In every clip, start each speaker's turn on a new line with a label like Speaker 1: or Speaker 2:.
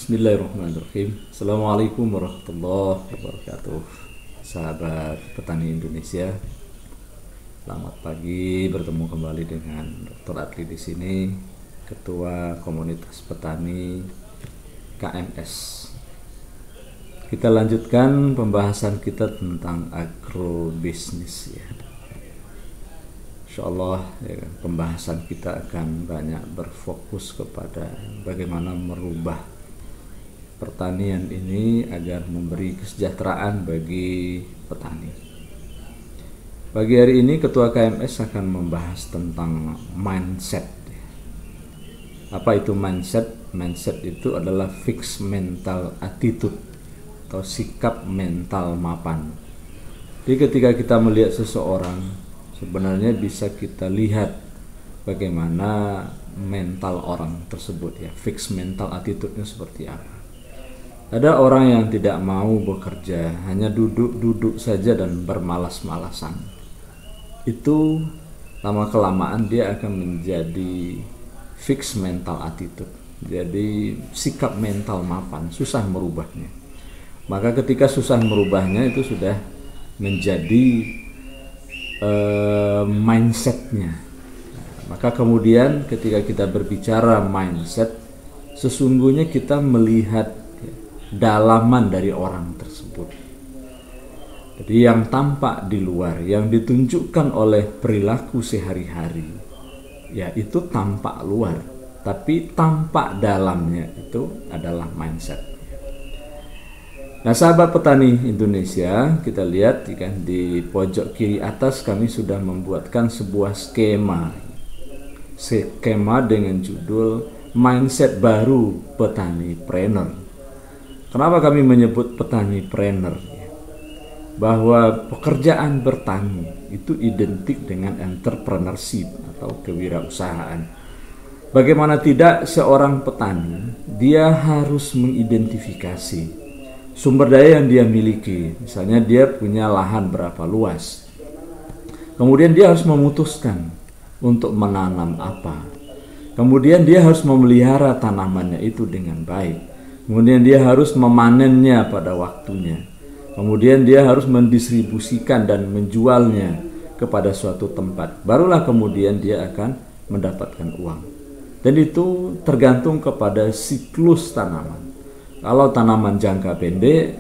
Speaker 1: Bismillahirrahmanirrahim. Assalamualaikum warahmatullahi wabarakatuh. Sahabat petani Indonesia, selamat pagi. Bertemu kembali dengan Dr. Adli di sini, Ketua Komunitas Petani KMS. Kita lanjutkan pembahasan kita tentang agrobisnis ya. Insyaallah ya, pembahasan kita akan banyak berfokus kepada bagaimana merubah pertanian ini agar memberi kesejahteraan bagi petani. Pagi hari ini Ketua KMS akan membahas tentang mindset. Apa itu mindset? Mindset itu adalah fixed mental attitude atau sikap mental mapan. Jadi ketika kita melihat seseorang, sebenarnya bisa kita lihat bagaimana mental orang tersebut ya, fixed mental attitude-nya seperti apa. Ada orang yang tidak mau bekerja, hanya duduk-duduk saja dan bermalas-malasan. Itu lama-kelamaan dia akan menjadi fixed mental attitude. Jadi sikap mental mapan, susah merubahnya. Maka ketika susah merubahnya itu sudah menjadi mindsetnya. Maka kemudian ketika kita berbicara mindset, sesungguhnya kita melihat dalaman dari orang tersebut. Jadi yang tampak di luar, yang ditunjukkan oleh perilaku sehari-hari, ya itu tampak luar, tapi tampak dalamnya itu adalah mindset. Nah, sahabat petani Indonesia, kita lihat kan di pojok kiri atas kami sudah membuatkan sebuah skema dengan judul Mindset Baru Petani Planner. Kenapa kami menyebut petani planner? Bahwa pekerjaan bertani itu identik dengan entrepreneurship atau kewirausahaan. Bagaimana tidak, seorang petani dia harus mengidentifikasi sumber daya yang dia miliki. Misalnya dia punya lahan berapa luas. Kemudian dia harus memutuskan untuk menanam apa. Kemudian dia harus memelihara tanamannya itu dengan baik. Kemudian dia harus memanennya pada waktunya. Kemudian dia harus mendistribusikan dan menjualnya kepada suatu tempat. Barulah kemudian dia akan mendapatkan uang. Dan itu tergantung kepada siklus tanaman. Kalau tanaman jangka pendek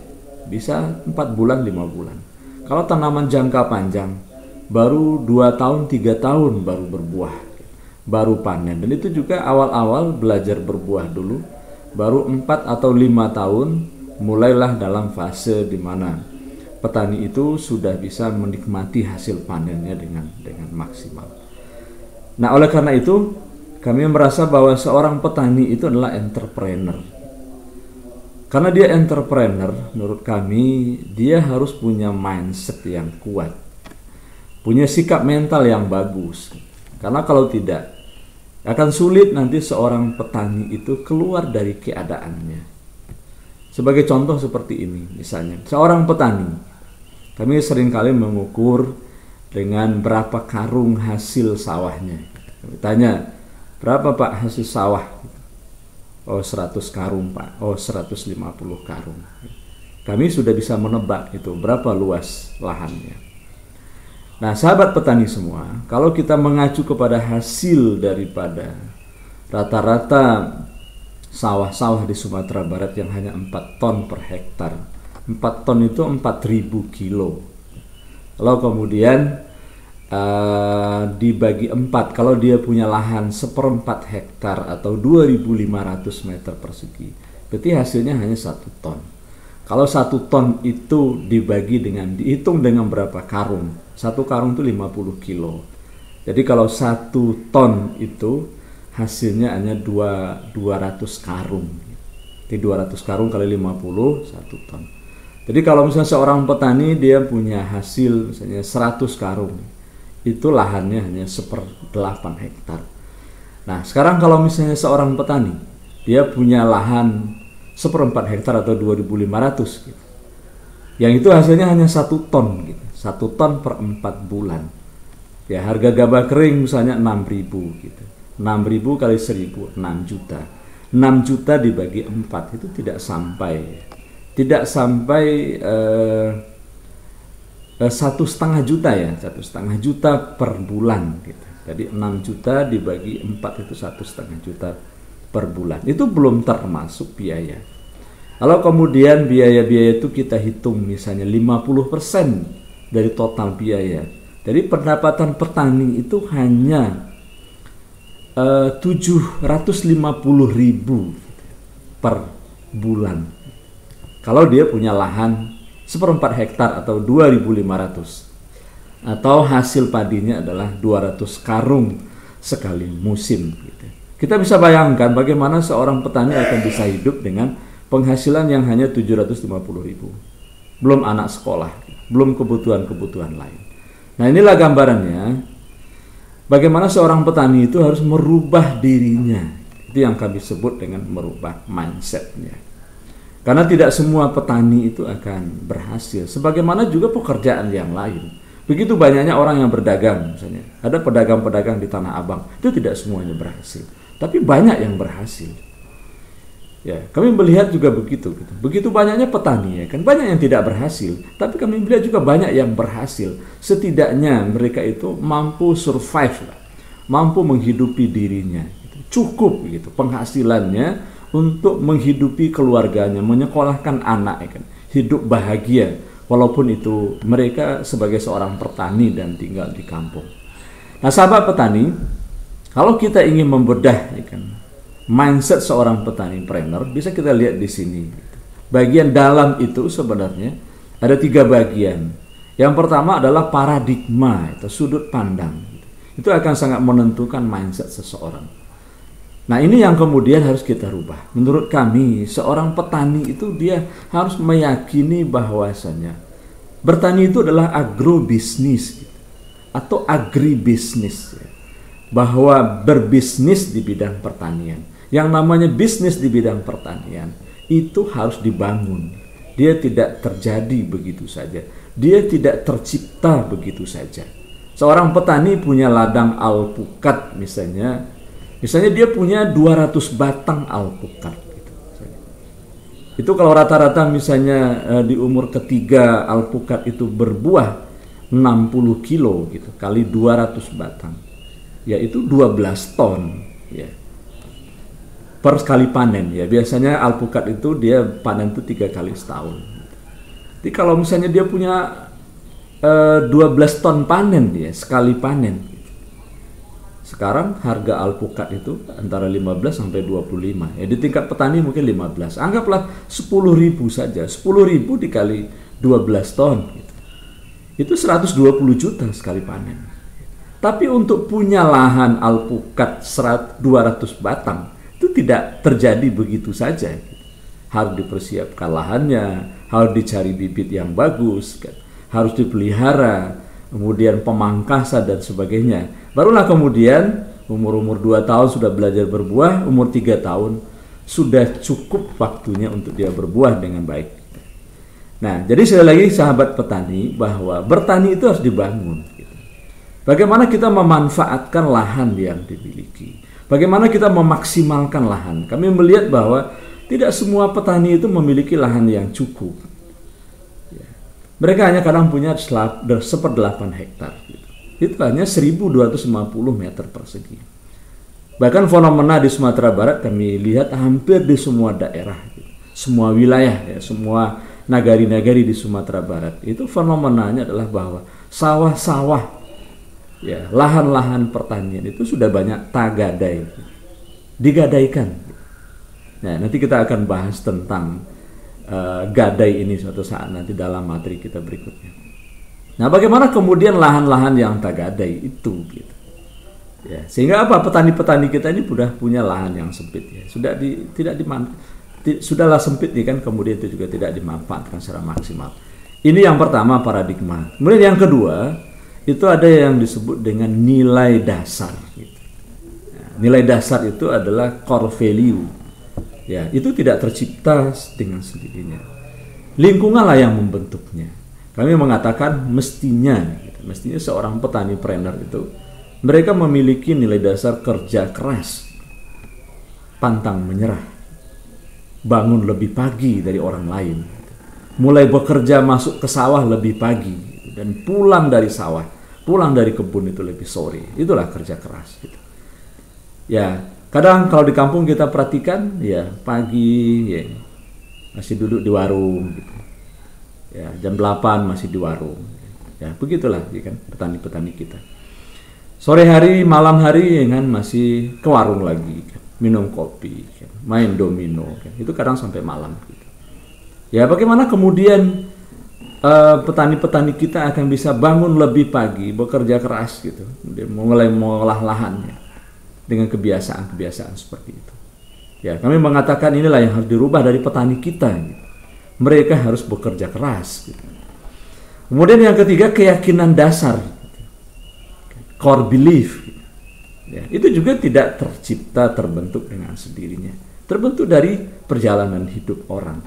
Speaker 1: bisa 4 bulan, 5 bulan. Kalau tanaman jangka panjang baru 2 tahun, 3 tahun baru berbuah, baru panen. Dan itu juga awal-awal belajar berbuah dulu. Baru 4 atau 5 tahun mulailah dalam fase di mana petani itu sudah bisa menikmati hasil panennya dengan maksimal. Nah, oleh karena itu kami merasa bahwa seorang petani itu adalah entrepreneur. Karena dia entrepreneur, menurut kami dia harus punya mindset yang kuat, punya sikap mental yang bagus. Karena kalau tidak, akan sulit nanti seorang petani itu keluar dari keadaannya. Sebagai contoh seperti ini, misalnya seorang petani, kami seringkali mengukur dengan berapa karung hasil sawahnya. Kami tanya, berapa Pak hasil sawah? Oh 100 karung Pak, oh 150 karung. Kami sudah bisa menebak itu berapa luas lahannya. Nah, sahabat petani semua, kalau kita mengacu kepada hasil daripada rata-rata sawah-sawah di Sumatera Barat yang hanya 4 ton per hektar, 4 ton itu 4.000 kilo. Kalau kemudian dibagi 4, kalau dia punya lahan 1/4 hektar atau 2.500 meter persegi, berarti hasilnya hanya 1 ton. Kalau 1 ton itu dihitung dengan berapa karung? 1 karung itu 50 kilo. Jadi kalau 1 ton itu hasilnya hanya 200 karung. Jadi 200 karung kali 50, 1 ton. Jadi kalau misalnya seorang petani dia punya hasil misalnya 100 karung, itu lahannya hanya 1/8 hektar. Nah, sekarang kalau misalnya seorang petani dia punya lahan 1/4 hektar atau 2.500 gitu. Yang itu hasilnya hanya 1 ton gitu. 1 ton per 4 bulan. Ya, harga gabah kering misalnya 6.000 gitu. 6.000 kali 1.000, 6 juta. 6 juta dibagi 4 itu tidak sampai 1,5 juta ya, 1,5 juta per bulan gitu. Jadi 6 juta dibagi 4 itu 1,5 juta per bulan. Itu belum termasuk biaya. Kalau kemudian biaya-biaya itu kita hitung misalnya 50% dari total biaya. Jadi pendapatan petani itu hanya 750.000 per bulan. Kalau dia punya lahan 1/4 hektar atau 2.500, atau hasil padinya adalah 200 karung sekali musim gitu. Kita bisa bayangkan bagaimana seorang petani akan bisa hidup dengan penghasilan yang hanya 750.000. Belum anak sekolah, belum kebutuhan-kebutuhan lain. Nah, inilah gambarannya bagaimana seorang petani itu harus merubah dirinya. Itu yang kami sebut dengan merubah mindsetnya. Karena tidak semua petani itu akan berhasil. Sebagaimana juga pekerjaan yang lain. Begitu banyaknya orang yang berdagang misalnya. Ada pedagang-pedagang di Tanah Abang. Itu tidak semuanya berhasil. Tapi banyak yang berhasil. Ya, kami melihat juga begitu. Begitu banyaknya petani ya kan. Banyak yang tidak berhasil. Tapi kami melihat juga banyak yang berhasil. Setidaknya mereka itu mampu survive. Mampu menghidupi dirinya. Cukup gitu penghasilannya untuk menghidupi keluarganya, menyekolahkan anak, ya kan? Hidup bahagia, walaupun itu mereka sebagai seorang petani dan tinggal di kampung. Nah, sahabat petani, kalau kita ingin membedah, ya kan, mindset seorang petani trainer, bisa kita lihat di sini. Bagian dalam itu sebenarnya ada 3 bagian. Yang pertama adalah paradigma, atau sudut pandang. Itu akan sangat menentukan mindset seseorang. Nah, ini yang kemudian harus kita rubah. Menurut kami, seorang petani itu dia harus meyakini bahwasannya bertani itu adalah agrobisnis atau agribisnis. Bahwa berbisnis di bidang pertanian. Yang namanya bisnis di bidang pertanian itu harus dibangun. Dia tidak terjadi begitu saja. Dia tidak tercipta begitu saja. Seorang petani punya ladang alpukat misalnya dia punya 200 batang alpukat gitu. Itu kalau rata-rata misalnya di umur ketiga alpukat itu berbuah 60 kilo gitu, kali 200 batang, yaitu 12 ton ya, per kali panen ya. Biasanya alpukat itu dia panen itu 3 kali setahun. Jadi kalau misalnya dia punya 12 ton panen dia sekali panen. Sekarang harga alpukat itu antara 15 sampai 25. Ya, di tingkat petani mungkin 15. Anggaplah 10.000 saja. 10.000 dikali 12 ton. Gitu. Itu 120 juta sekali panen. Tapi untuk punya lahan alpukat 200 batang, itu tidak terjadi begitu saja. Gitu. Harus dipersiapkan lahannya, harus dicari bibit yang bagus, kan? Harus dipelihara, kemudian pemangkasan dan sebagainya. Barulah kemudian umur 2 tahun sudah belajar berbuah, umur 3 tahun sudah cukup waktunya untuk dia berbuah dengan baik. Nah, jadi sekali lagi sahabat petani, bahwa bertani itu harus dibangun. Bagaimana kita memanfaatkan lahan yang dimiliki? Bagaimana kita memaksimalkan lahan? Kami melihat bahwa tidak semua petani itu memiliki lahan yang cukup. Mereka hanya kadang punya 1/8 hektar. Itu hanya 1.250 meter persegi. Bahkan fenomena di Sumatera Barat kami lihat hampir di semua daerah, semua wilayah, ya, semua nagari-nagari di Sumatera Barat. Itu fenomenanya adalah bahwa sawah-sawah, ya, lahan-lahan pertanian itu sudah banyak tagadai, digadaikan. Nah, nanti kita akan bahas tentang gadai ini suatu saat nanti dalam materi kita berikutnya. Nah, bagaimana kemudian lahan-lahan yang tagadai itu gitu. Ya, sehingga apa? Petani-petani kita ini sudah punya lahan yang sempit ya. Sudahlah sempit nih kan, kemudian itu juga tidak dimanfaatkan secara maksimal. Ini yang pertama, paradigma. Kemudian yang kedua, itu ada yang disebut dengan nilai dasar gitu. Nah, nilai dasar itu adalah core value. Ya, itu tidak tercipta dengan sendirinya. Lingkunganlah yang membentuknya. Kami mengatakan mestinya seorang petani trainer itu mereka memiliki nilai dasar kerja keras. pantang menyerah, bangun lebih pagi dari orang lain, mulai bekerja masuk ke sawah lebih pagi, dan pulang dari sawah, pulang dari kebun itu lebih sore. Itulah kerja keras gitu. Ya, kadang kalau di kampung kita perhatikan, ya pagi ya masih duduk di warung gitu. Ya, jam 8 masih di warung. Ya, begitulah ya kan petani-petani kita. Sore hari, malam hari ya kan masih ke warung lagi, kan, minum kopi, kan, main domino, kan. Itu kadang sampai malam gitu. Ya, bagaimana kemudian petani-petani kita akan bisa bangun lebih pagi, bekerja keras gitu, kemudian mulai mengolah lahannya dengan kebiasaan-kebiasaan seperti itu. Ya, kami mengatakan inilah yang harus dirubah dari petani kita gitu. Mereka harus bekerja keras gitu. Kemudian yang ketiga, keyakinan dasar, core belief gitu. Ya, itu juga tidak tercipta, terbentuk dengan sendirinya, terbentuk dari perjalanan hidup orang.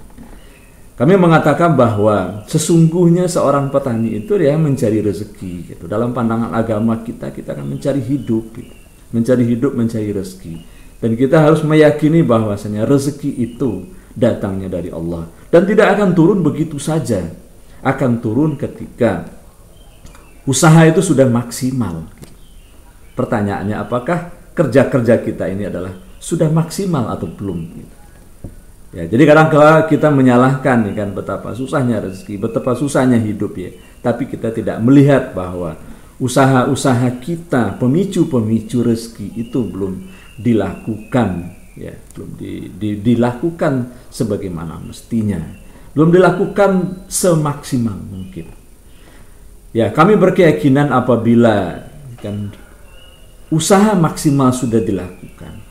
Speaker 1: Kami mengatakan bahwa sesungguhnya seorang petani itu dia mencari rezeki gitu. Dalam pandangan agama kita akan mencari hidup gitu. Mencari hidup, mencari rezeki. Dan kita harus meyakini bahwasanya rezeki itu datangnya dari Allah. Dan tidak akan turun begitu saja. Akan turun ketika usaha itu sudah maksimal. Pertanyaannya, apakah kerja-kerja kita ini adalah sudah maksimal atau belum? Ya, jadi kadang-kadang kita menyalahkan kan betapa susahnya rezeki, betapa susahnya hidup ya. Tapi kita tidak melihat bahwa usaha-usaha kita, pemicu-pemicu rezeki itu belum dilakukan, ya, belum dilakukan sebagaimana mestinya, belum dilakukan semaksimal mungkin. Ya, kami berkeyakinan apabila kan usaha maksimal sudah dilakukan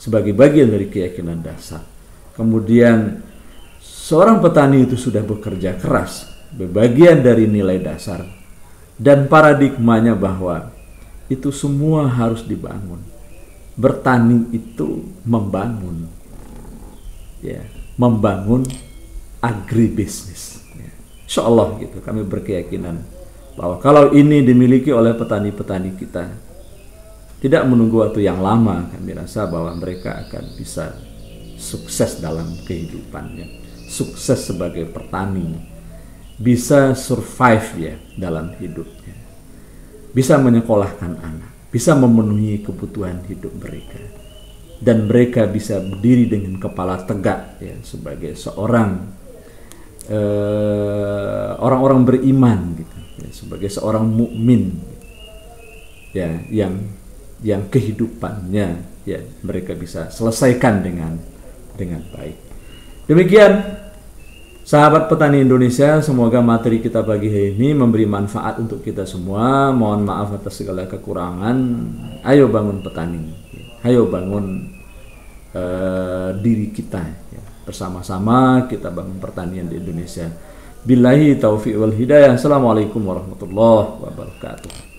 Speaker 1: sebagai bagian dari keyakinan dasar, kemudian seorang petani itu sudah bekerja keras, bagian dari nilai dasar dan paradigmanya bahwa itu semua harus dibangun. Bertani itu membangun, ya, membangun agribisnis. Ya. Insya Allah gitu, kami berkeyakinan bahwa kalau ini dimiliki oleh petani-petani kita, tidak menunggu waktu yang lama, kami rasa bahwa mereka akan bisa sukses dalam kehidupannya, sukses sebagai petani, bisa survive ya dalam hidupnya, bisa menyekolahkan anak, bisa memenuhi kebutuhan hidup mereka, dan mereka bisa berdiri dengan kepala tegak ya sebagai seorang orang-orang beriman gitu, ya, sebagai seorang mukmin ya yang kehidupannya ya mereka bisa selesaikan dengan baik. Demikian sahabat petani Indonesia, semoga materi kita pagi hari ini memberi manfaat untuk kita semua. Mohon maaf atas segala kekurangan. Ayo bangun petani, ayo bangun diri kita ya. Bersama-sama kita bangun pertanian di Indonesia. Billahi taufiq wal hidayah. Assalamualaikum warahmatullahi wabarakatuh.